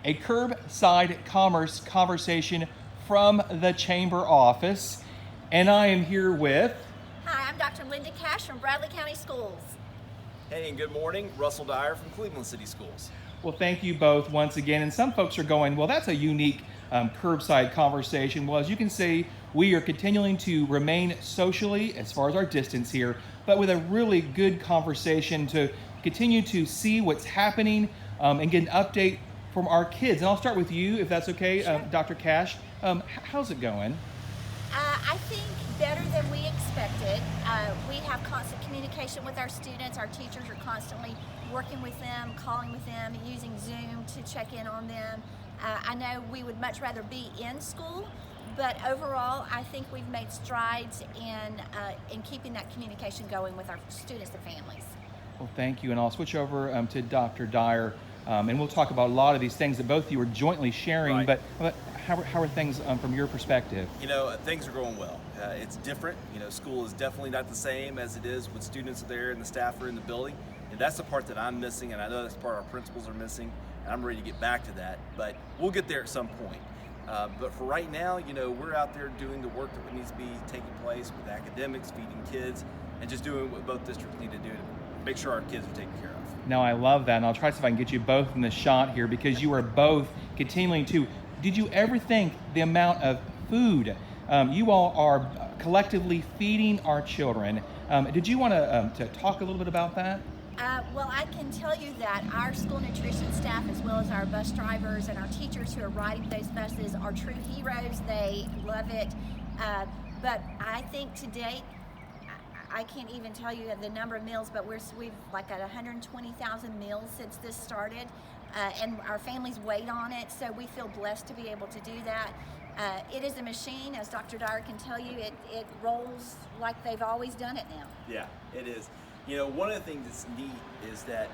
a curbside commerce conversation from the chamber office. And I am here with... Hi, I'm Dr. Linda Cash from Bradley County Schools. Hey, and good morning. Russell Dyer from Cleveland City Schools. Well, thank you both once again. And some folks are going, well, that's a unique curbside conversation. Well, as you can see, we are continuing to remain socially as far as our distance here, but with a really good conversation to continue to see what's happening and get an update from our kids. And I'll start with you, if that's okay, Sure. Dr. Cash. How's it going? I think better than we expected. We have constant communication with our students. Our teachers are constantly working with them, calling with them, using Zoom to check in on them. I know we would much rather be in school, but overall, I think we've made strides in keeping that communication going with our students and families. Well, thank you. And I'll switch over to Dr. Dyer, and we'll talk about a lot of these things that both of you are jointly sharing, Right. but how are things from your perspective? You know, things are going well. It's different. You know, school is definitely not the same as it is when students are there and the staff are in the building. And that's the part that I'm missing, and I know that's the part our principals are missing, and I'm ready to get back to that. But we'll get there at some point. But for right now, you know, we're out there doing the work that needs to be taking place with academics, feeding kids, and just doing what both districts need to do to make sure our kids are taken care of. Now, I love that, and I'll try to see if I can get you both in the shot here because you are both continuing to. Did you ever think the amount of food you all are collectively feeding our children? Did you want to talk a little bit about that? Well, I can tell you that our school nutrition staff, as well as our bus drivers and our teachers who are riding those buses, are true heroes. They love it. But I think to date, I can't even tell you the number of meals, but we've like got 120,000 meals since this started, and our families wait on it, so we feel blessed to be able to do that. It is a machine, as Dr. Dyer can tell you, it rolls like they've always done it now. Yeah, it is. You know, one of the things that's neat is that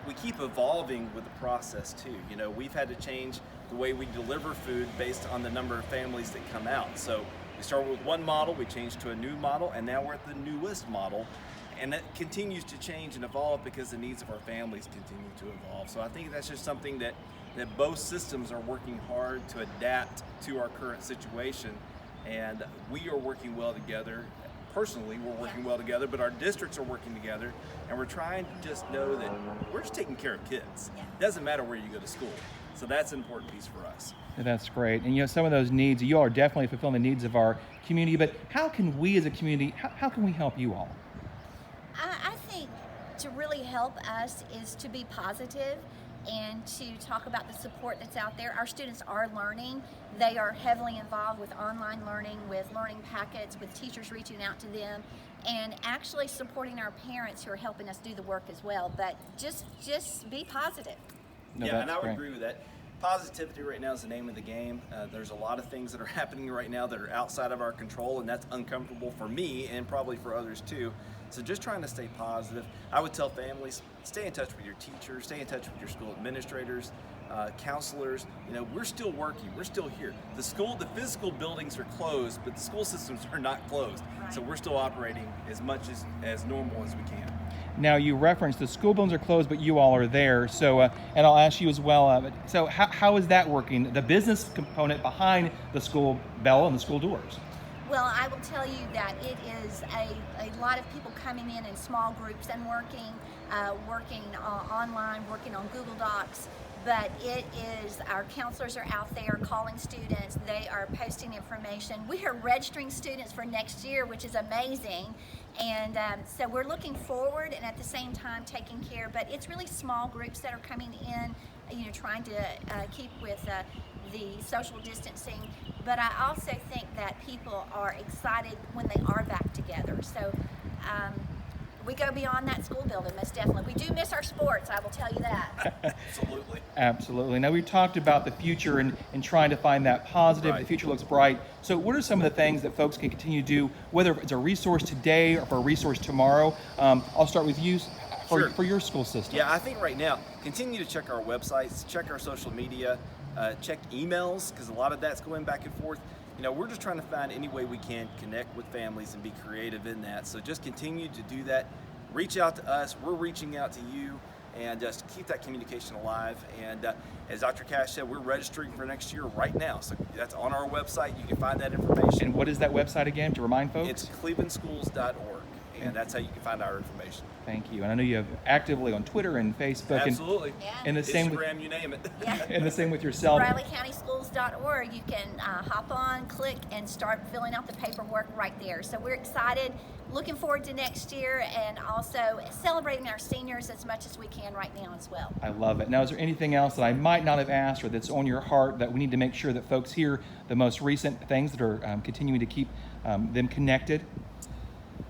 we keep evolving with the process too. You know, we've had to change the way we deliver food based on the number of families that come out. So we started with one model, we changed to a new model, and now we're at the newest model. And that continues to change and evolve because the needs of our families continue to evolve. So I think that's just something that both systems are working hard to adapt to our current situation. And we are working well together. Personally, we're working well together, but our districts are working together, and we're trying to just know that we're just taking care of kids. Yeah. It doesn't matter where you go to school. So that's an important piece for us. That's great. And you know, some of those needs, you all are definitely fulfilling the needs of our community, but how can we as a community, how can we help you all? I think to really help us is to be positive and to talk about the support that's out there. Our students are learning. They are heavily involved with online learning, with learning packets, with teachers reaching out to them, and actually supporting our parents who are helping us do the work as well. But just be positive. No, Yeah, that's and I would great. agree with that. Positivity right now is the name of the game. There's a lot of things that are happening right now that are outside of our control, and that's uncomfortable for me and probably for others too. So just trying to stay positive. I would tell families, stay in touch with your teachers, stay in touch with your school administrators, counselors. You know, we're still working, we're still here. The physical buildings are closed, but the school systems are not closed. Right. So we're still operating as much as normal as we can. Now, you referenced the school buildings are closed, but you all are there. So, and I'll ask you as well, so how is that working, the business component behind the school bell and the school doors? Well, I will tell you that it is a lot of people coming in small groups and working online, working on Google Docs. But it is, our counselors are out there calling students. They are posting information. We are registering students for next year, which is amazing. And so we're looking forward and at the same time taking care. But it's really small groups that are coming in, you know, trying to keep with the social distancing. But I also think that people are excited when they are back together. So we go beyond that school building, most definitely. We do miss our sports, I will tell you that. Absolutely. Absolutely. Now, we've talked about the future and trying to find that positive. Right. The future looks bright. So what are some of the things that folks can continue to do, whether it's a resource today or for a resource tomorrow? I'll start with you Sure. for your school system. Yeah, I think right now, continue to check our websites, check our social media, check emails, because a lot of that's going back and forth. You know, we're just trying to find any way we can connect with families and be creative in that. So just continue to do that. Reach out to us. We're reaching out to you. and just keep that communication alive. And as Dr. Cash said, we're registering for next year right now. So that's on our website. You can find that information. And what is that website again, to remind folks? It's clevelandschools.org, and that's how you can find our information. Thank you. And I know you have actively on Twitter and Facebook. Absolutely. And the same with, Instagram, you name it. Yeah. and the same with yourself. RileyCountySchools.org. You can hop on, click, and start filling out the paperwork right there. So we're excited, looking forward to next year, and also celebrating our seniors as much as we can right now as well. I love it. Now, is there anything else that I might not have asked or that's on your heart that we need to make sure that folks hear the most recent things that are continuing to keep them connected?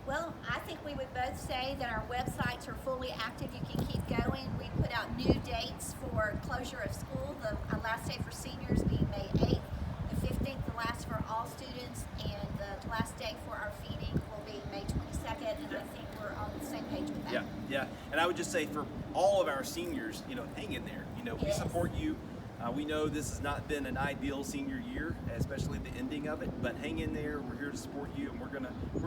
Well, I think we would both say that our websites are fully active. You can keep going. We put out new dates for closure of school. The last day for seniors being May 8th, the 15th, the last for all students, and the last day for our feeding will be May 22nd, and I think we're on the same page with that. Yeah. And I would just say for all of our seniors, hang in there. We Yes. support you. We know this has not been an ideal senior year, especially the ending of it, but hang in there. We're here to support you, and we're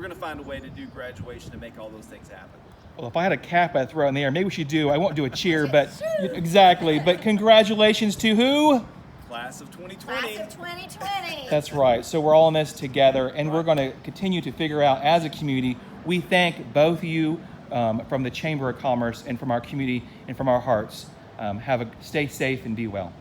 gonna find a way to do graduation and make all those things happen. Well, if I had a cap I'd throw in the air, maybe we should I won't do a cheer, but exactly. But congratulations to who? Class of 2020. Class of 2020. That's right. So we're all in this together, and we're going to continue to figure out as a community. We thank both of you from the Chamber of Commerce and from our community and from our hearts. Stay safe and be well.